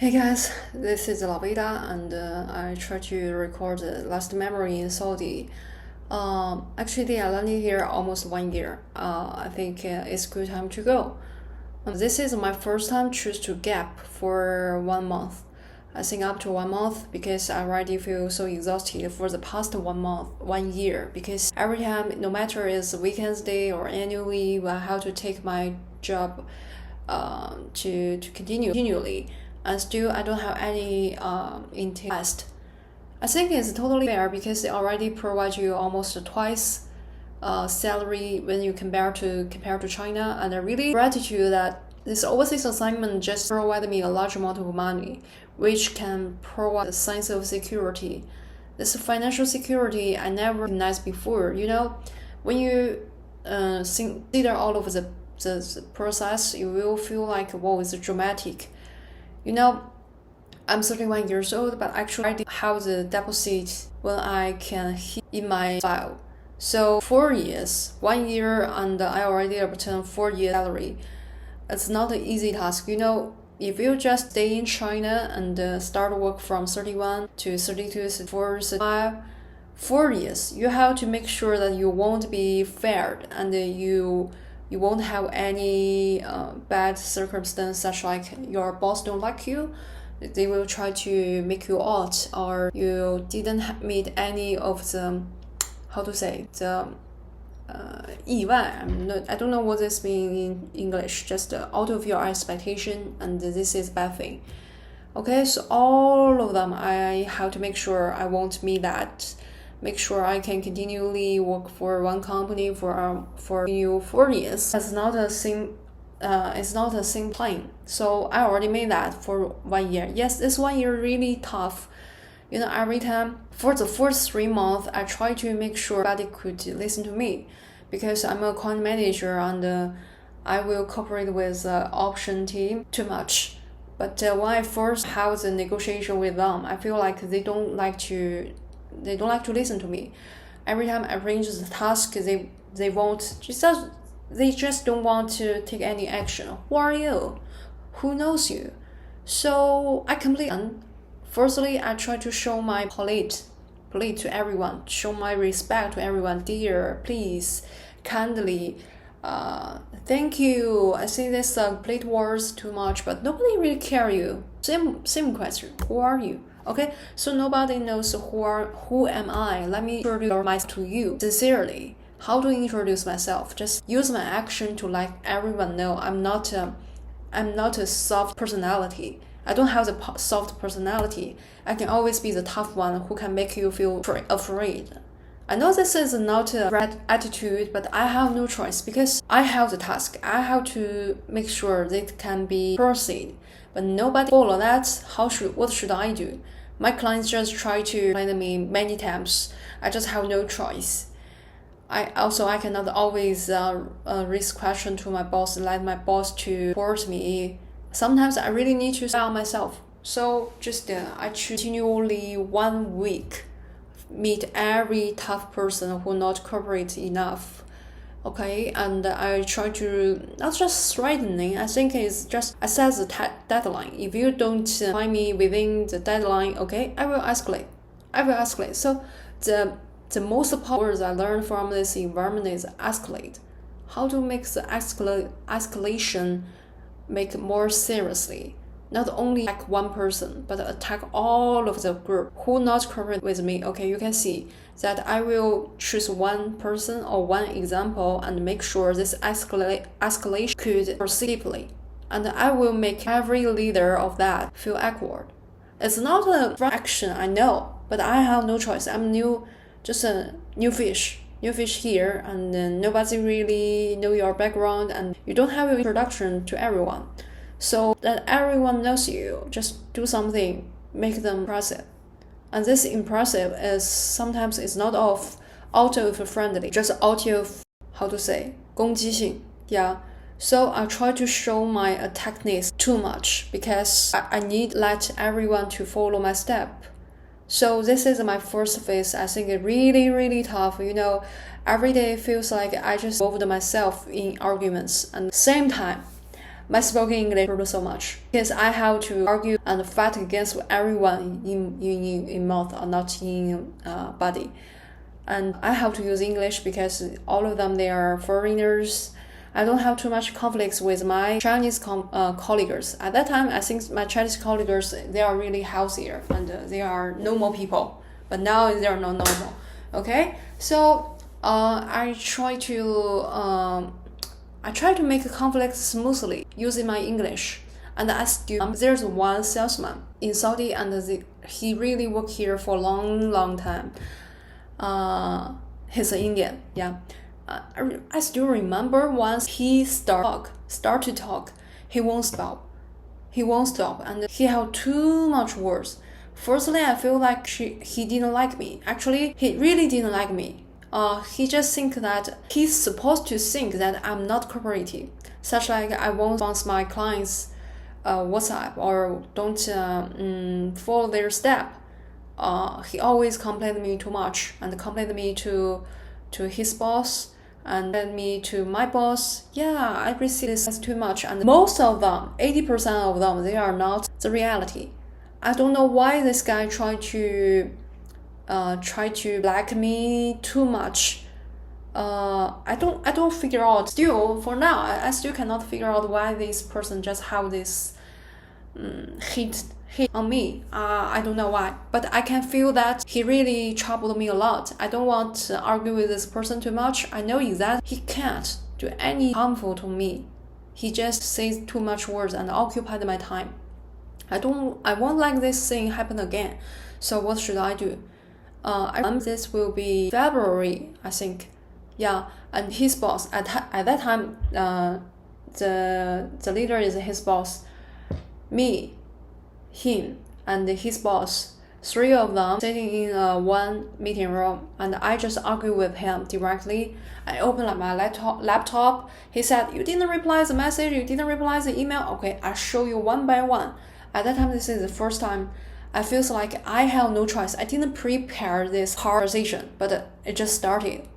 Hey guys, this is Lavida, and I try to record the last memory in Saudi. Actually, I landed here almost 1 year. I think it's good time to go. This is my first time choose to gap for 1 month. I think up to 1 month because I already feel so exhausted for the past 1 month, 1 year. Because every time, no matter it's weekends day or annual leave, I have to take my job to continue continually, and still I don't have any interest. I think it's totally fair because they already provide you almost twice salary when you compare to China, and I really gratitude that this overseas assignment just provided me a large amount of money, which can provide a sense of security. This financial security I never recognized before. When you consider all of the process, you will feel like, wow, it's dramatic. I'm 31 years old, but actually I have the deposit when I can hit in my file. So 4 years, 1 year, and I already obtained 4 year salary. It's not an easy task. If you just stay in China and start work from 31 to 32, 34, 35, 4 years, you have to make sure that you won't be fired and you won't have any bad circumstance, such like your boss don't like you, they will try to make you out, or you didn't meet any of the, how to say, the 意外. I don't know what this means in English, just out of your expectation, and this is bad thing. Okay, so all of them I have to make sure I won't meet that. Make sure I can continually work for one company for 4 years. It's not a same plane. So I already made that for 1 year. Yes, this 1 year really tough. Every time for the first 3 months, I try to make sure everybody could listen to me, because I'm a account manager and I will cooperate with the option team too much. But when I first have the negotiation with them, I feel like they don't like to listen to me. Every time I arrange the task, they just don't want to take any action. Who are you? Who knows you? So I completely. Firstly, I try to show my polite to everyone, show my respect to everyone. Dear, please, kindly, thank you. I see this polite words too much, but nobody really care you. Same question. Who are you? Okay, so nobody knows who am I. Let me introduce myself to you sincerely. How to introduce myself? Just use my action to let everyone know I'm not a soft personality. I don't have the soft personality. I can always be the tough one who can make you feel afraid. I know this is not a right attitude, but I have no choice because I have the task. I have to make sure that can be proceed. But nobody follow that. What should I do? My clients just try to explain me many times. I just have no choice. I cannot always raise question to my boss, let my boss to support me. Sometimes I really need to sell myself. So I continually 1 week meet every tough person who not cooperate enough. Okay, and I try to not just threatening. I think it's just I set the deadline. If you don't find me within the deadline, okay, I will escalate. So the most powers I learned from this environment is escalate. How to make the escalation make more seriously. Not only attack one person, but attack all of the group who not cooperate with me. Okay, you can see that I will choose one person or one example and make sure this escalation could proceed deeply. And I will make every leader of that feel awkward. It's not a action, I know, but I have no choice. I'm just a new fish here, and nobody really know your background, and you don't have your introduction to everyone. So that everyone knows you, just do something, make them impressive. And this impressive is sometimes it's not out of friendly, just out of, how to say, 攻击性. Yeah. So I try to show my techniques too much because I need let everyone to follow my step. So this is my first phase. I think it really, really tough. Every day feels like I just involved myself in arguments. And same time, my spoken English improved so much because I have to argue and fight against everyone in mouth or not in body. And I have to use English because all of them, they are foreigners. I don't have too much conflicts with my Chinese colleagues. At that time, I think my Chinese colleagues, they are really healthier and they are normal people. But now they are not normal. Okay, so I try to make a conflict smoothly using my English. And there's one salesman in Saudi, and he really worked here for a long time. He's an Indian, yeah. I still remember once he start to talk, he won't stop, and he had too much words. Firstly, I feel like he didn't like me. Actually, he really didn't like me. He just think that he's supposed to think that I'm not cooperative, such like I won't response my clients' WhatsApp or don't follow their step. He always complained me too much and complained me to his boss and then me to my boss. Yeah, I receive this too much, and most of them, 80% of them, they are not the reality. I don't know why this guy tried to black me too much. I don't figure out. Still, for now, I still cannot figure out why this person just have this hate on me. I don't know why, but I can feel that he really troubled me a lot. I don't want to argue with this person too much. I know exactly he can't do any harmful to me. He just says too much words and occupied my time. I won't like this thing happen again. So what should I do? This will be February, I think. Yeah, and his boss at that time, the leader is his boss, me, him, and his boss. 3 of them sitting in one meeting room, and I just argue with him directly. I opened up my laptop. He said, "You didn't reply the message. You didn't reply the email." Okay, I show you one by one. At that time, this is the first time I feel like I have no choice. I didn't prepare this conversation, but it just started.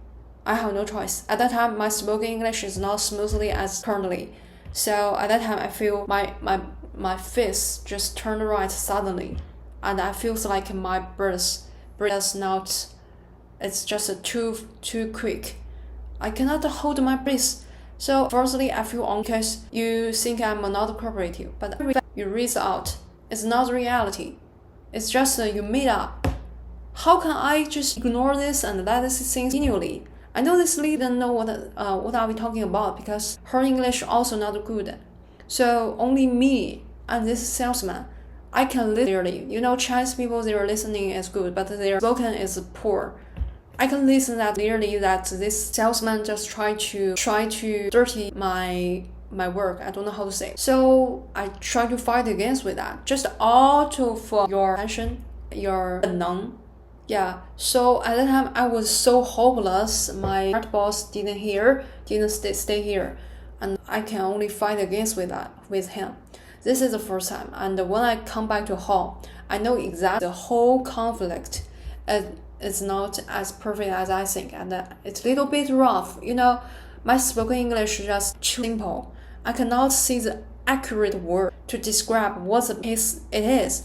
I have no choice. At that time, my spoken English is not smoothly as currently. So at that time, I feel my face just turned right suddenly. And I feel like my breath is not, it's just too quick. I cannot hold my breath. So firstly, I feel on because you think I'm not cooperative, but you read out. It's not reality. It's just you made up. How can I just ignore this and let this thing continually? I know this lady doesn't know what are we talking about because her English also not good. So only me and this salesman, I can literally, Chinese people, their listening is good, but their spoken is poor. I can listen that clearly that this salesman just try to dirty my work. I don't know how to say. So I try to fight against with that. Just auto for your attention, your none. Yeah. So at that time I was so hopeless. My boss didn't stay here, and I can only fight against with him. This is the first time, and when I come back to home, I know exactly the whole conflict. It's not as perfect as I think, and it's a little bit rough. My spoken English is just too simple. I cannot see the accurate word to describe what it is.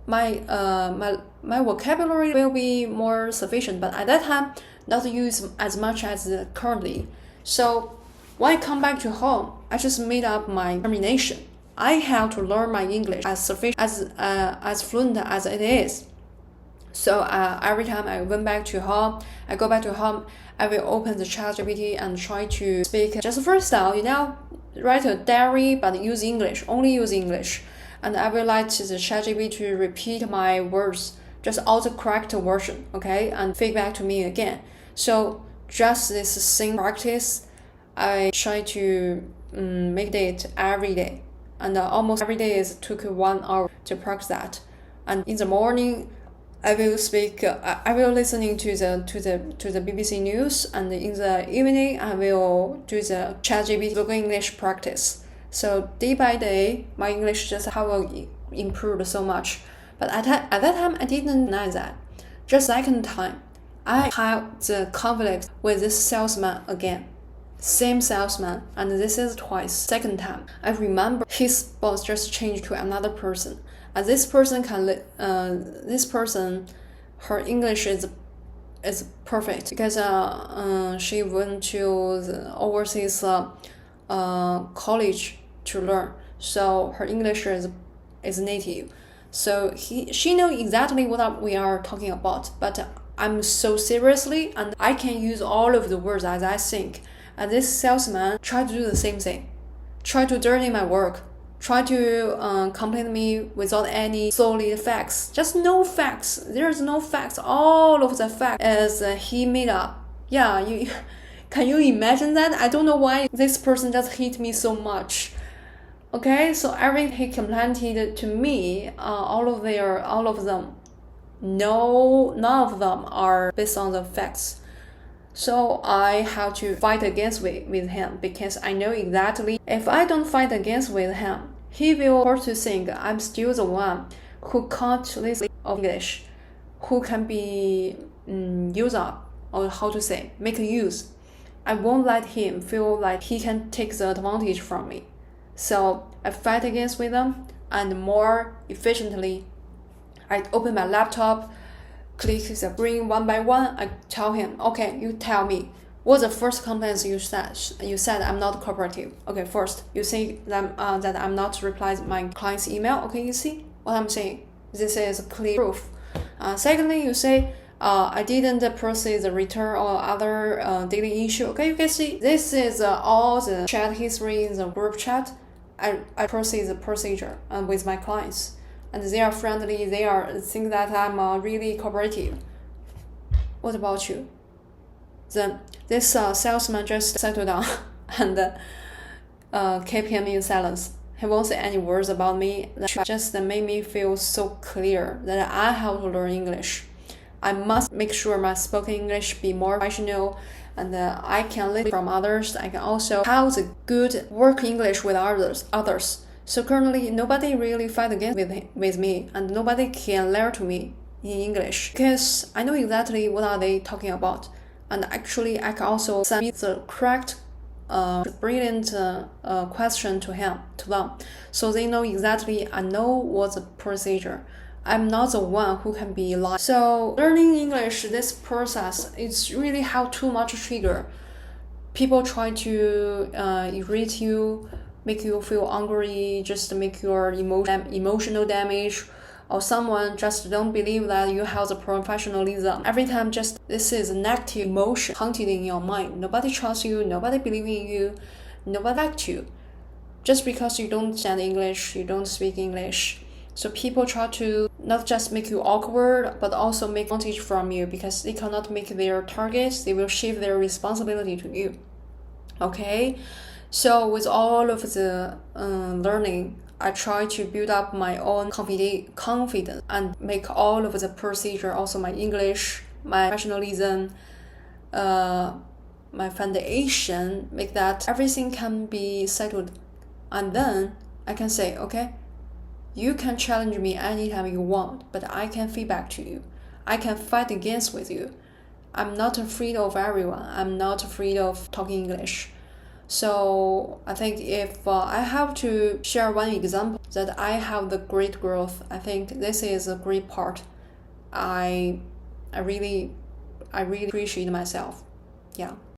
My vocabulary will be more sufficient, but at that time, not use as much as currently. So when I come back to home, I just made up my determination. I have to learn my English as fluent as it is. So every time I go back to home, I will open the ChatGPT and try to speak just freestyle, write a diary, but only use English. And I will like the ChatGPT to repeat my words, just auto-correct version, okay, and feedback to me again. So just this same practice, I try to make it every day. And almost every day took 1 hour to practice that. And in the morning, I will speak. I will listening to the BBC News, and in the evening, I will do the ChatGPT spoken English practice. So day by day, my English just have improved so much. But at that time, I didn't know that. Just second time, I have the conflict with this salesman again. Same salesman, and this is twice. Second time, I remember his boss just changed to another person, and this person her English is perfect because she went to the overseas college to learn, so her English is native. So she know exactly what we are talking about, but I'm so seriously and I can use all of the words as I think. And this salesman tried to do the same thing, try to dirty my work, try to compliment me without any solid facts. Just no facts. There's no facts. All of the facts is he made up. Yeah, you can you imagine that? I don't know why this person just hit me so much. Okay, so everything he complained to me, all of them, no, none of them are based on the facts. So I have to fight against with him because I know exactly if I don't fight against with him, he will start to think I'm still the one who can't listen English, who can be used up, or how to say, make use. I won't let him feel like he can take the advantage from me. So I fight against with them, and more efficiently, I open my laptop, click the screen one by one. I tell him, okay, you tell me what's the first complaints you said. You said I'm not cooperative. Okay, first you say that I'm not replying my client's email. Okay, you see what I'm saying? This is clear proof. Secondly, you say I didn't proceed the return or other daily issue. Okay, you can see this is all the chat history in the group chat. I proceed the procedure with my clients. And they are friendly, they think that I'm really cooperative. What about you? Then this salesman just settled down and keep him in silence. He won't say any words about me. That just made me feel so clear that I have to learn English. I must make sure my spoken English be more professional, and I can learn from others. I can also have the good work English with others. So currently, nobody really fight against with me, and nobody can learn to me in English because I know exactly what are they talking about. And actually, I can also send the correct, brilliant question to them, so they know exactly I know what's the procedure. I'm not the one who can be lying. So learning English, this process, it's really have too much trigger. People try to irritate you, make you feel angry, just make your emotional damage, or someone just don't believe that you have the professionalism. Every time just this is a negative emotion haunted in your mind. Nobody trusts you, nobody believes in you, nobody likes you. Just because you don't understand English, you don't speak English. So people try to not just make you awkward, but also make advantage from you because they cannot make their targets, they will shift their responsibility to you. Okay? So with all of the learning, I try to build up my own confidence and make all of the procedure, also my English, my professionalism, my foundation, make that everything can be settled. And then I can say, okay, you can challenge me anytime you want, but I can feedback to you. I can fight against with you. I'm not afraid of everyone. I'm not afraid of talking English. So I think if I have to share one example that I have the great growth, I think this is a great part. I really appreciate myself. Yeah.